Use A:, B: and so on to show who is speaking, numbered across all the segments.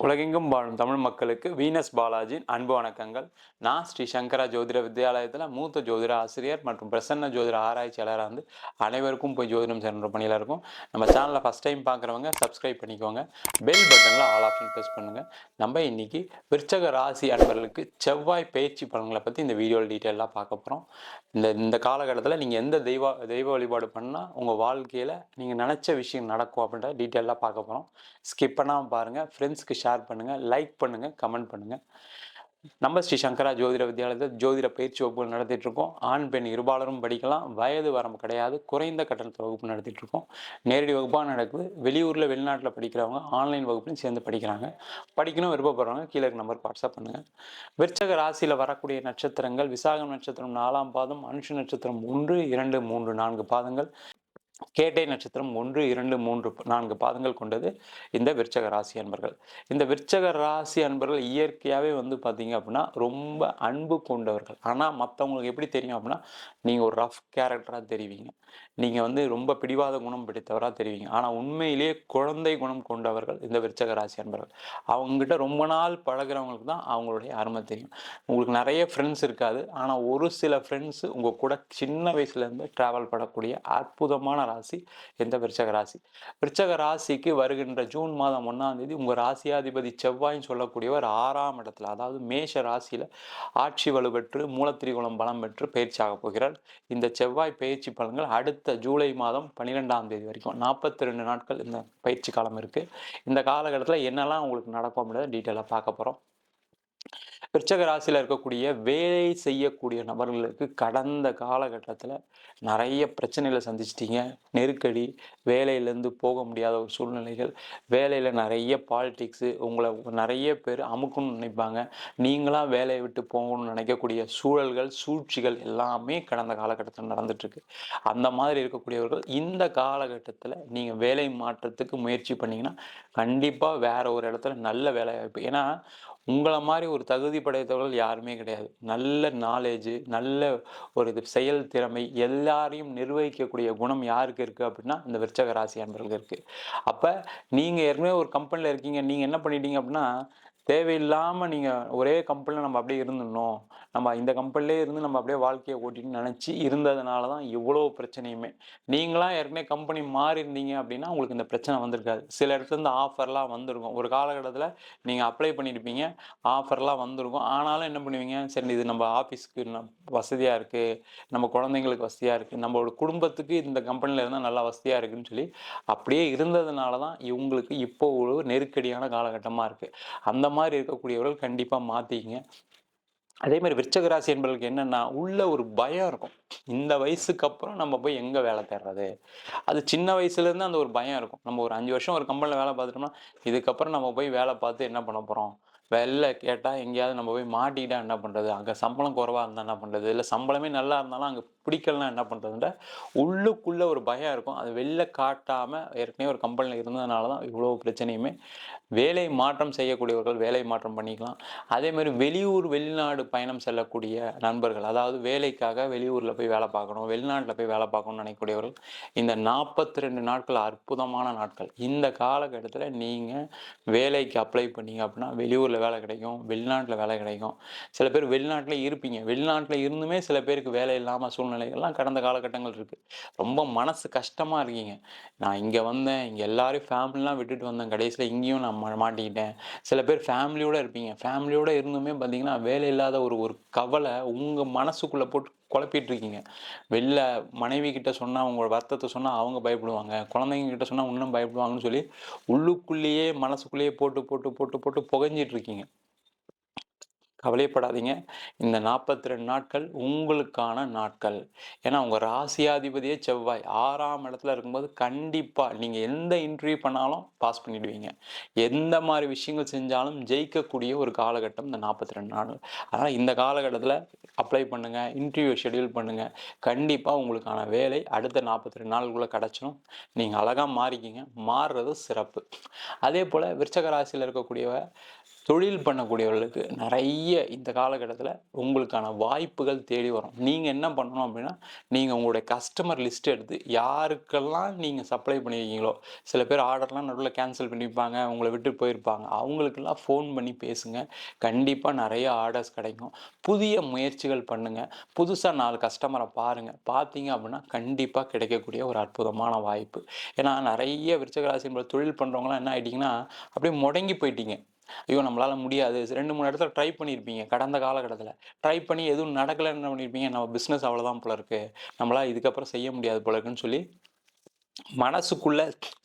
A: உலகெங்கும் வாழும் தமிழ் மக்களுக்கு வீனஸ் பாலாஜியின் அன்பு வணக்கங்கள். நான் ஸ்ரீ சங்கரா ஜோதிட வித்யாலயத்தில் மூத்த ஜோதிட ஆசிரியர் மற்றும் பிரசன்ன ஜோதிட ஆராய்ச்சியாளராக இருந்து அனைவருக்கும் போய் ஜோதிடம் சென்ற பணியில் இருக்கும். நம்ம சேனலில் ஃபஸ்ட் டைம் பார்க்குறவங்க சப்ஸ்கிரைப் பண்ணிக்கோங்க, பெல் பட்டனில் ஆல் ஆப்ஷன் ப்ரெஸ் பண்ணுங்கள். நம்ம இன்னைக்கு விருச்சக ராசி அன்பர்களுக்கு செவ்வாய் பயிற்சி பலன்களை பற்றி இந்த வீடியோவில் டீட்டெயிலாக பார்க்க போகிறோம். இந்த காலகட்டத்தில் நீங்கள் எந்த தெய்வ வழிபாடு பண்ணால் உங்கள் வாழ்க்கையில் நீங்கள் நினச்ச விஷயம் நடக்கும் அப்படின்ற டீட்டெயிலாக பார்க்க போகிறோம். ஸ்கிப் பண்ணாமல் பாருங்கள், ஃப்ரெண்ட்ஸ்க்கு ஷேர் பண்ணுங்கள், லைக் பண்ணுங்கள், கமெண்ட் பண்ணுங்கள். நம்ம ஸ்ரீ சங்கரா ஜோதிட வித்யாலயத்தில் ஜோதிட பயிற்சி வகுப்புகள் நடத்திட்டு இருக்கோம். ஆண் பெண் இருபாலரும் படிக்கலாம், வயது வரம்பு கிடையாது, குறைந்த கட்டணத்தில் வகுப்பு நடத்திட்டு இருக்கோம். நேரடி வகுப்பாக நடக்குது. வெளியூரில் வெளிநாட்டில் படிக்கிறவங்க ஆன்லைன் வகுப்புலையும் சேர்ந்து படிக்கிறாங்க. படிக்கணும் விருப்பப்படுறவங்க கீழே நம்பருக்கு வாட்ஸ்அப் பண்ணுங்கள். விருச்சக ராசியில் வரக்கூடிய நட்சத்திரங்கள் விசாகம் நட்சத்திரம் 4ஆம் பாதம், அனுஷ நட்சத்திரம் 1, 2, 3, 4 பாதங்கள், கேட்டை நட்சத்திரம் 1, 2, 3, 4 பாதங்கள் கொண்டது இந்த விருச்சக ராசி அன்பர்கள். இந்த விருச்சக ராசி அன்பர்கள் இயற்கையாகவே பார்த்தீங்க அப்படின்னா ரொம்ப அன்பு கொண்டவர்கள். ஆனால் மற்றவங்களுக்கு எப்படி தெரியும் அப்படின்னா, நீங்கள் ஒரு ரஃப் கேரக்டராக தெரிவிங்க, நீங்கள் ரொம்ப பிடிவாத குணம் பிடித்தவராக தெரிவிங்க. ஆனால் உண்மையிலேயே குழந்தை குணம் கொண்டவர்கள் இந்த விருச்சக ராசி அன்பர்கள். அவங்ககிட்ட ரொம்ப நாள் பழகிறவங்களுக்கு தான் அவங்களுடைய அருமை தெரியும். உங்களுக்கு நிறைய ஃப்ரெண்ட்ஸ் இருக்காது, ஆனால் ஒரு சில ஃப்ரெண்ட்ஸு உங்கள் கூட சின்ன வயசுலேருந்து ட்ராவல் பண்ணக்கூடிய அற்புதமான ராசி இந்த விருச்சக ராசி. விருச்சக ராசிக்கு வருகின்ற ஜூன் மாதம் 1ஆம் தேதி உங்கள் ராசியாதிபதி செவ்வாய்ன்னு சொல்லக்கூடியவர் 6ஆம் இடத்துல, அதாவது மேஷ ராசியில் ஆட்சி வலுப்பெற்று மூலத்திரிகோணம் பலம் பெற்று பயிற்சியாக போகிறார். இந்த செவ்வாய் பயிற்சி பலன்கள் அடுத்த ஜூலை மாதம் 12ஆம் தேதி வரைக்கும் 42 நாட்கள் இந்த பயிற்சி காலம் இருக்குது. இந்த காலகட்டத்தில் என்னெல்லாம் உங்களுக்கு நடக்கும் அப்படின்றத டீட்டெயிலாக பார்க்க போகிறோம். விருச்சக ராசியில் இருக்கக்கூடிய வேலை செய்யக்கூடிய நபர்களுக்கு கடந்த காலகட்டத்தில் நிறைய பிரச்சனைகளை சந்திச்சிட்டிங்க. நெருக்கடி, வேலையிலேருந்து போக முடியாத ஒரு சூழ்நிலைகள், வேலையில் நிறைய பாலிடிக்ஸு, உங்களை நிறைய பேர் அமுக்கணும்னு நினைப்பாங்க. நீங்களாக வேலையை விட்டு போகணும்னு நினைக்கக்கூடிய சூழல்கள், சூழ்ச்சிகள் எல்லாமே கடந்த காலகட்டத்தில் நடந்துட்டுருக்கு. அந்த மாதிரி இருக்கக்கூடியவர்கள் இந்த காலகட்டத்தில் நீங்கள் வேலை மாற்றத்துக்கு முயற்சி பண்ணிங்கன்னா கண்டிப்பாக வேற ஒரு இடத்துல நல்ல வேலை வாய்ப்பு. ஏன்னா உங்களை மாதிரி ஒரு தகுதி படைத்தவர்கள் யாருமே கிடையாது. நல்ல நாலேஜு, நல்ல ஒரு செயல் திறமை, எல்லாரையும் நிர்வகிக்கக்கூடிய குணம் யாருக்கு இருக்குது அப்படின்னா இந்த விருச்சக ராசி அன்பர்களுக்கு இருக்குது. அப்போ நீங்கள் ஏற்கனவே ஒரு கம்பெனியில் இருக்கீங்க, நீங்கள் என்ன பண்ணிட்டீங்க அப்படின்னா தேவையில்லாமல் நீங்கள் ஒரே கம்பெனியில் நம்ம அப்படியே இருந்துடணும், நம்ம இந்த கம்பெனிலே இருந்து நம்ம அப்படியே வாழ்க்கையை ஓட்டின்னு நினச்சி இருந்ததுனால தான் இவ்வளோ பிரச்சனையுமே. நீங்களாம் ஏற்கனவே கம்பெனி மாறி இருந்தீங்க அப்படின்னா உங்களுக்கு இந்த பிரச்சனை வந்திருக்காது. சில இடத்துலேருந்து ஆஃபர்லாம் வந்திருக்கும். ஒரு காலகட்டத்தில் நீங்கள் அப்ளை பண்ணியிருப்பீங்க, ஆஃபர்லாம் வந்திருக்கும். ஆனாலும் என்ன பண்ணுவீங்க, சரி இது நம்ம ஆஃபீஸ்க்கு வசதியாக இருக்குது, நம்ம குழந்தைங்களுக்கு வசதியாக இருக்குது, நம்மளோட குடும்பத்துக்கு இந்த கம்பெனியில் இருந்தால் நல்லா வசதியாக இருக்குதுன்னு சொல்லி அப்படியே இருந்ததுனால தான் இவங்களுக்கு இப்போ ஒரு நெருக்கடியான காலகட்டமாக இருக்குது. அந்த மாதிரி இருக்கக்கூடியவர்கள் கண்டிப்பாக மாற்றிங்க. அதே மாதிரி விருச்சக ராசி என்பவர்களுக்கு என்னென்னா உள்ள ஒரு பயம் இருக்கும். இந்த வயசுக்கு அப்புறம் நம்ம போய் எங்கே வேலை தேடுறது, அது சின்ன வயசுலேருந்து அந்த ஒரு பயம் இருக்கும். நம்ம ஒரு 5 வருஷம் ஒரு கம்பெனியில் வேலை பார்த்துட்டோம்னா இதுக்கப்புறம் நம்ம போய் வேலை பார்த்து என்ன பண்ண போகிறோம், வெளில கேட்டால் எங்கேயாவது நம்ம போய் மாட்டிக்கிட்டா என்ன பண்ணுறது, அங்கே சம்பளம் குறைவாக இருந்தால் என்ன பண்ணுறது, இல்லை சம்பளமே நல்லா இருந்தாலும் அங்கே பிடிக்கலாம் என்ன பண்ணுறதுன்ற உள்ளுக்குள்ளே ஒரு பயம் இருக்கும். அது வெளில காட்டாமல் ஏற்கனவே ஒரு கம்பெனியில் இருந்ததுனால தான் இவ்வளோ பிரச்சனையுமே. வேலை மாற்றம் செய்யக்கூடியவர்கள் வேலை மாற்றம் பண்ணிக்கலாம். அதேமாதிரி வெளியூர் வெளிநாடு பயணம் செல்லக்கூடிய நண்பர்கள், அதாவது வேலைக்காக வெளியூரில் போய் வேலை பார்க்கணும், வெளிநாட்டில் போய் வேலை பார்க்கணும்னு நினைக்கக்கூடியவர்கள் இந்த 42 நாட்கள் அற்புதமான நாட்கள். இந்த காலகட்டத்தில் நீங்கள் வேலைக்கு அப்ளை பண்ணீங்க அப்படின்னா வெளியூரில் வேலை கிடைக்கும், வெளிநாட்டில் வேலை கிடைக்கும். சில பேர் வெளிநாட்டில் இருப்பீங்க, வெளிநாட்டில் இருந்துமே சில பேருக்கு வேலை இல்லாமல் சூழ்நிலைகள்லாம் கடந்த காலகட்டங்கள் இருக்குது. ரொம்ப மனசு கஷ்டமாக இருக்கீங்க. நான் இங்கே வந்தேன், இங்கே எல்லாரையும் ஃபேமிலிலாம் விட்டுட்டு வந்தேன், கடைசியில் இங்கேயும் நான் மாட்டிக்கிட்டேன். சில பேர் ஃபேமிலியோடு இருப்பீங்க, ஃபேமிலியோடு இருந்துமே பார்த்தீங்கன்னா வேலை இல்லாத ஒரு கவலை உங்கள் மனசுக்குள்ளே போட்டு குழப்பிட்டு இருக்கீங்க. வெளில மனைவி கிட்ட சொன்னால் உங்களோட வருத்தத்தை சொன்னால் அவங்க பயப்படுவாங்க, குழந்தைங்க கிட்ட சொன்னால் இன்னும் பயப்படுவாங்கன்னு சொல்லி உள்ளுக்குள்ளேயே மனசுக்குள்ளேயே போட்டு போட்டு போட்டு போட்டு புகஞ்சிட்டு இருக்கீங்க. கவலைப்படாதீங்க. இந்த 42 நாட்கள் உங்களுக்கான நாட்கள். ஏன்னா உங்கள் ராசியாதிபதியே செவ்வாய் 6ஆம் இடத்துல இருக்கும்போது கண்டிப்பாக நீங்கள் எந்த இன்டர்வியூ பண்ணாலும் பாஸ் பண்ணிடுவீங்க. எந்த மாதிரி விஷயங்கள் செஞ்சாலும் ஜெயிக்கக்கூடிய ஒரு காலகட்டம் இந்த 42 நாள். அதனால் இந்த காலகட்டத்தில் அப்ளை பண்ணுங்கள், இன்டர்வியூ ஷெடியூல் பண்ணுங்கள். கண்டிப்பாக உங்களுக்கான வேலை அடுத்த 42 நாளுக்குள்ளே கிடச்சிடும். நீங்கள் அழகாக மாறிக்கிங்க. மாறுறது சிறப்பு. அதே போல் விருச்சக ராசியில் இருக்கக்கூடியவ தொழில் பண்ணக்கூடியவர்களுக்கு நிறைய இந்த காலகட்டத்தில் உங்களுக்கான வாய்ப்புகள் தேடி வரும். நீங்கள் என்ன பண்ணணும் அப்படின்னா, நீங்கள் உங்களுடைய கஸ்டமர் லிஸ்ட் எடுத்து யாருக்கெல்லாம் நீங்கள் சப்ளை பண்ணியிருக்கீங்களோ, சில பேர் ஆர்டர்லாம் நடுவில் கேன்சல் பண்ணியிருப்பாங்க, உங்களை விட்டு போயிருப்பாங்க. அவங்களுக்கெல்லாம் ஃபோன் பண்ணி பேசுங்க. கண்டிப்பாக நிறைய ஆர்டர்ஸ் கிடைக்கும். புதிய முயற்சிகள் பண்ணுங்கள். புதுசாக 4 கஸ்டமரை பாருங்கள். பார்த்தீங்க அப்படின்னா கண்டிப்பாக கிடைக்கக்கூடிய ஒரு அற்புதமான வாய்ப்பு. ஏன்னா நிறைய விருச்சிக ராசி என்பது தொழில் பண்ணுறவங்களாம் என்ன ஆகிட்டிங்கன்னா, அப்படியே முடங்கி போயிட்டீங்க. ஐயோ நம்மளால முடியாது. 2, 3 இடத்துல ட்ரை பண்ணியிருப்பீங்க கடந்த காலகட்டத்தில. ட்ரை பண்ணி எதுவும் நடக்கலன்னு என்ன பண்ணியிருப்பீங்க, நம்ம பிஸ்னஸ் அவ்வளோதான் போல இருக்கு. நம்மளால இதுக்கப்புறம் செய்ய முடியாது போல இருக்குன்னு சொல்லி மனசுக்குள்ள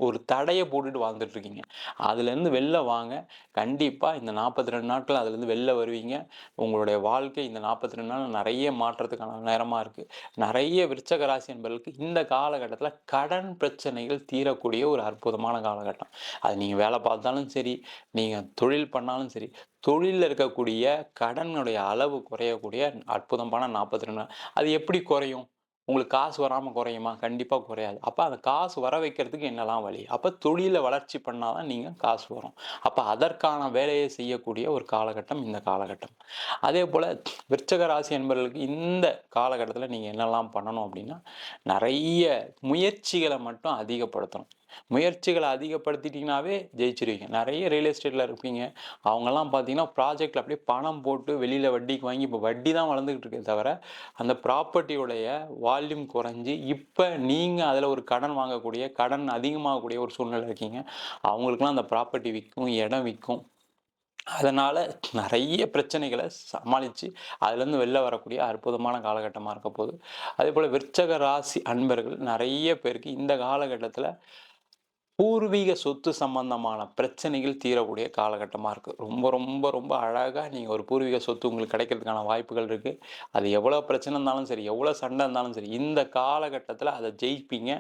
A: ஒரு தடைய போட்டுட்டு வாழ்ந்துட்டு இருக்கீங்க. அதுலேருந்து வெளில வாங்க. கண்டிப்பா இந்த 42 நாட்கள் அதுலேருந்து வெளில வருவீங்க. உங்களுடைய வாழ்க்கை இந்த 42 நாள் நிறைய மாற்றத்துக்கான நேரமா இருக்கு. நிறைய விருச்சக ராசி என்பவர்களுக்கு இந்த காலகட்டத்தில கடன் பிரச்சனைகள் தீரக்கூடிய ஒரு அற்புதமான காலகட்டம். அது நீங்க வேலை பார்த்தாலும் சரி, நீங்க தொழில் பண்ணாலும் சரி, தொழில்ல இருக்கக்கூடிய கடனுடைய அளவு குறையக்கூடிய அற்புதமான 42 நாள். அது எப்படி குறையும்? உங்களுக்கு காசு வராம குறையுமா? கண்டிப்பா குறையாது. அப்ப அந்த காசு வர வைக்கிறதுக்கு என்னலாம் வழி? அப்ப தொழில வளர்ச்சி பண்ணா தான் நீங்க காசு வரும். அப்ப அதற்கான வேலையை செய்யக்கூடிய ஒரு காலகட்டம் இந்த காலகட்டம். அதேபோல விருச்சக ராசி என்பவர்களுக்கு இந்த காலகட்டத்தில நீங்க என்னலாம் பண்ணணும் அப்டின்னா, நெறைய முயற்சிகள மட்டும் அதிகப்படுத்தணும். முயற்சிகள அதிகப்படுத்திட்டீங்கனாவே ஜெயிச்சுருவீங்க. நெறைய ரியல் எஸ்டேட்ல இருப்பீங்க. அவங்கலாம் பார்த்தீங்கன்னா, ப்ராஜெக்ட்ல அப்படியே பணம் போட்டு வெளியில வட்டிக்கு வாங்கி இப்ப வட்டி தான் வளர்ந்துகிட்டு இருக்கே தவிர, அந்த ப்ராப்பர்ட்டியுடைய வால்யூம் குறைஞ்சு, இப்ப நீங்க அதுல ஒரு கடன் வாங்கக்கூடிய, கடன் அதிகமாகக்கூடிய ஒரு சூழ்நிலையில இருக்கீங்க. அவங்களுக்கெல்லாம் அந்த ப்ராப்பர்ட்டி விக்கும், இடம் விக்கும். அதனால நெறைய பிரச்சனைகள சமாளிச்சு, அதுலேருந்து வெளில வரக்கூடிய அற்புதமான காலகட்டமா இருக்க போது. அதேபோல விருச்சக ராசி அன்பர்கள் நெறைய பேருக்கு இந்த காலகட்டத்தில பூர்வீக சொத்து சம்பந்தமான பிரச்சனைகள் தீரக்கூடிய காலகட்டமா இருக்கு. ரொம்ப ரொம்ப ரொம்ப அழகா நீங்க ஒரு பூர்வீக சொத்து உங்களுக்கு கிடைக்கிறதுக்கான வாய்ப்புகள் இருக்கு. அது எவ்வளோ பிரச்சனை இருந்தாலும் சரி, எவ்வளோ சண்டை இருந்தாலும் சரி, இந்த காலகட்டத்தில அத ஜெயிப்பீங்க.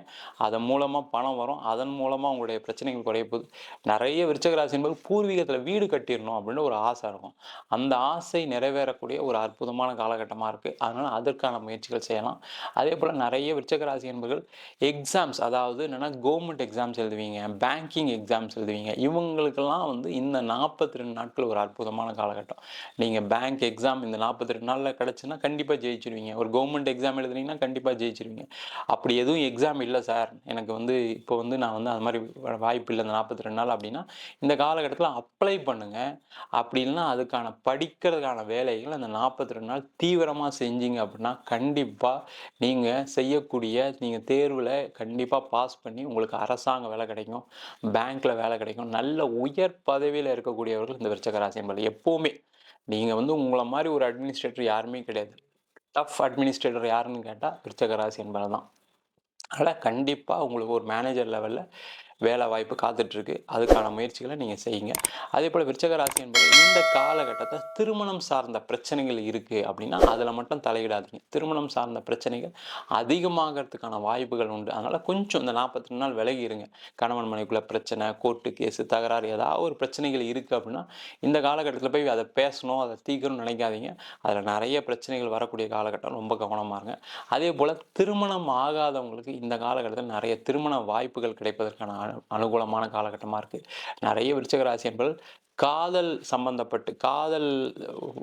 A: அதன் மூலமா பணம் வரும். அதன் மூலமா உங்களுடைய பிரச்சனைகள் குறைய போகுது. நெறைய விருச்சிக ராசி என்பது பூர்வீகத்தில வீடு கட்டிறணும் அப்படின்னு ஒரு ஆசை இருக்கும். அந்த ஆசை நிறைவேறக்கூடிய ஒரு அற்புதமான காலகட்டமா இருக்கு. அதனால அதற்கான முயற்சிகள் செய்யலாம். அதேபோல நெறைய விருச்சிக ராசி என்பர்கள் எக்ஸாம்ஸ் அதாவது என்னன்னா கவர்மெண்ட் எக்ஸாம்ஸ் எழுதுவீங்க, பேங்கிங் எக்ஸாம்ஸ் எழுதுவீங்க. இவங்களுக்கெல்லாம் வந்து இந்த 42 நாட்கள் ஒரு அற்புதமான காலகட்டம். நீங்க பேங்க் எக்ஸாம் இந்த 42 நாள்ல கிடைச்சுன்னா கண்டிப்பா ஜெயிச்சுருவீங்க. ஒரு கவர்மெண்ட் எக்ஸாம் எழுதுனீங்கன்னா கண்டிப்பா ஜெயிச்சுருவீங்க. அப்படி எதுவும் எக்ஸாம் இல்ல சார், எனக்கு வந்து இப்போ வந்து நான் வந்து அது மாரி வாய்ப்பு இல்ல இந்த 42 நாள் அப்படின்னா, இந்த காலகட்டத்தில அப்ளை பண்ணுங்க. அப்படி இல்லன்னா அதுக்கான படிக்கிறதுக்கான வேலைகள் அந்த 42 நாள் தீவிரமா செஞ்சீங்க அப்படின்னா, கண்டிப்பா நீங்க செய்யக்கூடிய நீங்க தேர்வுல கண்டிப்பா பாஸ் பண்ணி உங்களுக்கு அரசாங்க வேலை கிடைக்கும். பேங்க்ல வேலை கிடைக்கும். நல்ல உயர் பதவியில இருக்கக்கூடியவர்கள் இந்த விருச்சிக ராசி என்பது எப்பவுமே. நீங்க வந்து உங்கள மாரி ஒரு அட்மினிஸ்ட்ரேட்டர் யாருமே கிடையாது. டஃப் அட்மினிஸ்ட்ரேட்டர் யாருன்னு கேட்டா விருச்சிக ராசி என்பவர் தான். அதனால கண்டிப்பா உங்களுக்கு ஒரு மேனேஜர் லெவல்ல வேலை வாய்ப்பு காத்துட்ருக்கு. அதுக்கான முயற்சிகள நீங்க செய்யுங்க. அதேபோல விருச்சிக ராசி என்பது இந்த காலகட்டத்தில திருமணம் சார்ந்த பிரச்சனைகள் இருக்கு அப்படின்னா, அதில மட்டும் தலையிடாதீங்க. திருமணம் சார்ந்த பிரச்சனைகள் அதிகமாகறதுக்கான வாய்ப்புகள் உண்டு. அதனால கொஞ்சம் இந்த 42 நாள் விலகி இருங்க. கணவன் மனைவிக்குள்ள பிரச்சனை, கோர்ட்டு கேஸு, தகராறு ஏதாவது ஒரு பிரச்சனைகள் இருக்கு அப்படின்னா, இந்த காலகட்டத்தில போய் அத பேசணும், அத தீர்க்கணும்னு நினைக்காதீங்க. அதில நெறைய பிரச்சனைகள் வரக்கூடிய காலகட்டம். ரொம்ப கவனமா இருங்க. அதேபோல திருமணம் ஆகாதவங்களுக்கு இந்த காலகட்டத்தில நெறைய திருமண வாய்ப்புகள் கிடைப்பதற்கான அனுகூலமான காலகட்டமா இருக்கு. நெறைய விருச்சிக ராசி என்பர்கள் காதல் சம்பந்தப்பட்டு, காதல்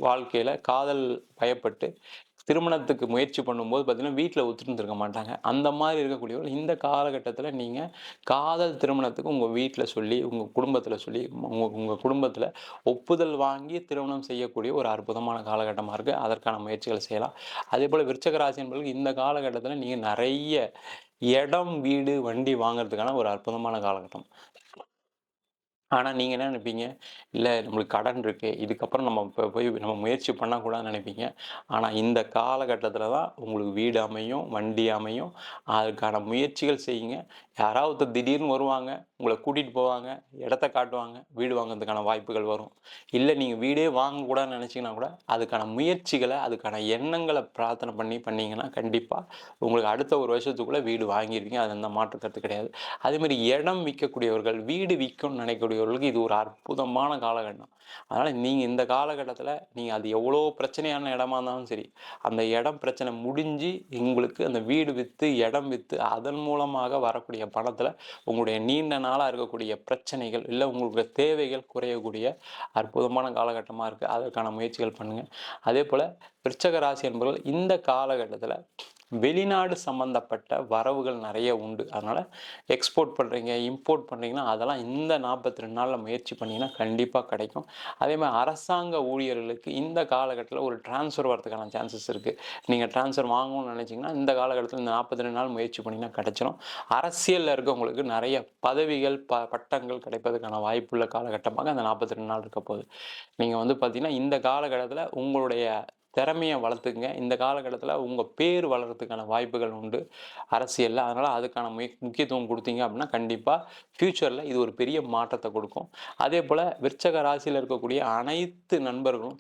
A: வாழ்க்கையில காதல் பயப்பட்டு திருமணத்துக்கு முயற்சி பண்ணும்போது பார்த்தீங்கன்னா, வீட்ல ஒத்துருந்துருக்க மாட்டாங்க. அந்த மாரி இருக்கக்கூடியவர்கள் இந்த காலகட்டத்தில நீங்க காதல் திருமணத்துக்கு உங்க வீட்ல சொல்லி, உங்க குடும்பத்தில சொல்லி, உங்க உங்க குடும்பத்தில ஒப்புதல் வாங்கி திருமணம் செய்யக்கூடிய ஒரு அற்புதமான காலகட்டமா இருக்கு. அதற்கான முயற்சிகளை செய்யலாம். அதேபோல விருச்சிக ராசி என்பவர்களுக்கு இந்த காலகட்டத்தில நீங்க நெறைய இடம், வீடு, வண்டி வாங்குறதுக்கான ஒரு அற்புதமான காலகட்டம். ஆனா, நீங்க என்ன நெனைப்பீங்க? இல்ல நம்மளுக்கு கடன் இருக்கு. இதுக்கப்புறம் நம்ம போய் நம்ம முயற்சி பண்ணக்கூடாதுன்னு நெனைப்பீங்க. ஆனா, இந்த காலகட்டத்தில தான் உங்களுக்கு வீடு அமையும், வண்டி அமையும். அதுக்கான முயற்சிகள் செய்யுங்க. யாராவது ஒருத்தர் திடீர்னு வருவாங்க, உங்கள கூட்டிட்டு போவாங்க, இடத்த காட்டுவாங்க, வீடு வாங்குறதுக்கான வாய்ப்புகள் வரும். இல்ல நீங்க வீடே வாங்கக்கூடாதுன்னு நெனைச்சீங்கன்னா கூட, அதுக்கான முயற்சிகள, அதுக்கான எண்ணங்கள பிரார்த்தனை பண்ணி பண்ணீங்கன்னா, கண்டிப்பா உங்களுக்கு அடுத்த 1 வருஷத்துக்குள்ள வீடு வாங்கிருவீங்க. அதுல எந்த மாற்று கருத்து கிடையாது. அதேமாரி இடம் விக்கக்கூடியவர்கள், வீடு விக்கணும்னு நினைக்கக்கூடிய இருக்கக்கூடியவர்களுக்கு இது ஒரு அற்புதமான காலகட்டம். அதனால் நீங்கள் இந்த காலகட்டத்தில் நீங்கள் அது எவ்வளோ பிரச்சனையான இடமா இருந்தாலும் சரி, அந்த இடம் பிரச்சனை முடிஞ்சு உங்களுக்கு அந்த வீடு விற்று இடம் விற்று அதன் மூலமாக வரக்கூடிய பணத்தில் உங்களுடைய நீண்ட நாளாக இருக்கக்கூடிய பிரச்சனைகள் இல்லை உங்களுக்கு தேவைகள் குறையக்கூடிய அற்புதமான காலகட்டமாக இருக்குது. அதற்கான முயற்சிகள் பண்ணுங்கள். அதே போல் விருச்சக ராசி என்பவர்கள் இந்த காலகட்டத்தில் வெளிநாடு சம்மந்தப்பட்ட வரவுகள் நிறைய உண்டு. அதனால் எக்ஸ்போர்ட் பண்ணுறீங்க, இம்போர்ட் பண்ணுறீங்கன்னா அதெல்லாம் இந்த 42 நாளில் முயற்சி பண்ணிங்கன்னா கண்டிப்பாக கிடைக்கும். அதே மாதிரி அரசாங்க ஊழியர்களுக்கு இந்த காலகட்டத்தில் ஒரு டிரான்ஸ்ஃபர் வரதுக்கான சான்சஸ் இருக்குது. நீங்கள் டிரான்ஸ்ஃபர் வாங்கணும்னு நினச்சிங்கன்னா இந்த காலகட்டத்தில் இந்த 42 நாள் முயற்சி பண்ணிங்கன்னா கிடைச்சிடும். அரசியலில் இருக்கவங்களுக்கு நிறைய பதவிகள் பட்டங்கள் கிடைப்பதற்கான வாய்ப்புள்ள காலகட்டமாக அந்த 42 நாள் இருக்க போகுது. நீங்கள் பார்த்தீங்கன்னா இந்த காலகட்டத்தில் உங்களுடைய திறமையை வளர்த்துக்குங்க. இந்த காலகட்டத்தில் உங்கள் பேர் வளர்கிறதுக்கான வாய்ப்புகள் உண்டு அரசியலில். அதனால் அதுக்கான முக்கியத்துவம் கொடுத்தீங்க அப்படின்னா கண்டிப்பாக ஃப்யூச்சரில் இது ஒரு பெரிய மாற்றத்தை கொடுக்கும். அதே போல் விருச்சக ராசியில் இருக்கக்கூடிய அனைத்து நண்பர்களும்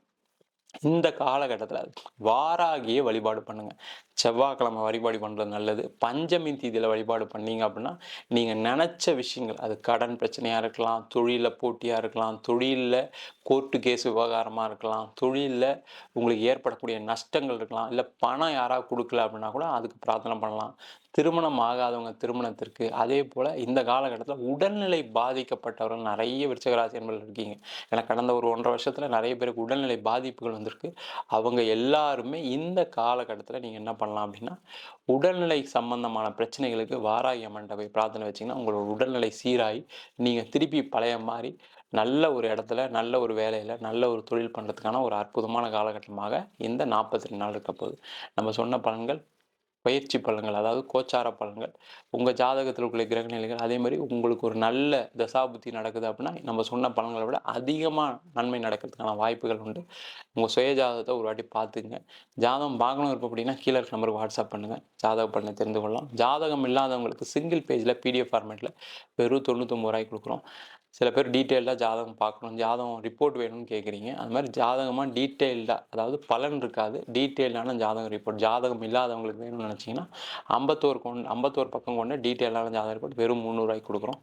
A: இந்த காலகட்டத்தில் வாராகியை வழிபாடு பண்ணுங்கள். செவ்வாய்க்கிழமை வழிபாடு பண்ணுறது நல்லது. பஞ்சமி தீதியில் வழிபாடு பண்ணீங்க அப்படின்னா நீங்கள் நினச்ச விஷயங்கள், அது கடன் பிரச்சனையாக இருக்கலாம், தொழிலில் போட்டியாக இருக்கலாம், தொழிலில் கோர்ட்டு கேஸ் விவகாரமாக இருக்கலாம், தொழிலில் உங்களுக்கு ஏற்படக்கூடிய நஷ்டங்கள் இருக்கலாம், இல்லை பணம் யாராவது கொடுக்கல அப்படின்னா கூட அதுக்கு பிரார்த்தனை பண்ணலாம். திருமணம் ஆகாதவங்க திருமணத்திற்கு, அதே போல் இந்த காலகட்டத்தில் உடல்நிலை பாதிக்கப்பட்டவர்கள் நிறைய விருச்சிக ராசி என்பவர்கள் இருக்கீங்க. ஏன்னா கடந்த ஒரு 1.5 வருஷத்தில் நிறைய பேருக்கு உடல்நிலை பாதிப்புகள் வந்திருக்கு. அவங்க எல்லாருமே இந்த காலகட்டத்தில் நீங்கள் என்ன பண்ணலாம் அப்படின்னா உடல்நிலை சம்பந்தமான பிரச்சனைகளுக்கு வாராகி அம்மன்கிட்ட போய் பிரார்த்தனை வச்சிங்கன்னா உங்களோட உடல்நிலை சீராகி நீங்கள் திருப்பி பழைய மாதிரி நல்ல ஒரு இடத்துல, நல்ல ஒரு வேலையில், நல்ல ஒரு தொழில் பண்ணுறதுக்கான ஒரு அற்புதமான காலகட்டமாக இந்த 42 நாள் இருக்க போகுது. நம்ம சொன்ன பலன்கள் பயிற்சி பலன்கள், அதாவது கோச்சார பலன்கள், உங்கள் ஜாதகத்தில் உள்ள கிரக நிலைகள், அதே மாதிரி உங்களுக்கு ஒரு நல்ல தசாபுத்தி நடக்குது அப்படின்னா நம்ம சொன்ன பலன்களை விட அதிகமாக நன்மை நடக்கிறதுக்கான வாய்ப்புகள் உண்டு. உங்கள் சுய ஜாதகத்தை ஒரு வாட்டி பார்த்துங்க. ஜாதகம் பார்க்கணும் இருப்போம் அப்படின்னா கீழே இருக்க நம்பருக்கு வாட்ஸ்அப் பண்ணுங்கள். ஜாதக பலனை தெரிந்து கொள்ளலாம். ஜாதகம் இல்லாதவங்களுக்கு சிங்கிள் பேஜில் PDF ஃபார்மேட்டில் வெறும் 99 ரூபாய்க்கு கொடுக்குறோம். சில பேர் டீட்டெயில்டாக ஜாதகம் பார்க்கணும், ஜாதகம் ரிப்போர்ட் வேணும்னு கேட்குறீங்க. அது மாதிரி ஜாதகமாக டீட்டெயில்டாக, அதாவது பலன் இருக்காது, டீட்டெயில்டான ஜாதகம் ரிப்போர்ட் ஜாதகம் இல்லாதவங்களுக்கு வேணும்னு நினச்சிங்கன்னா 51 பக்கம் கொண்ட டீட்டெயிலான ஜாதக ரிப்போர்ட் வெறும் 300 ரூபாய்க்கு கொடுக்குறோம்.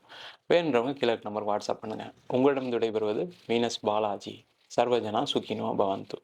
A: வேணுன்றவங்க கீழே நம்பர் வாட்ஸ்அப் பண்ணுங்கள். உங்களிடம் விடைபெறுவது வீனஸ் பாலாஜி. சர்வஜனா சுகினோ பவந்து.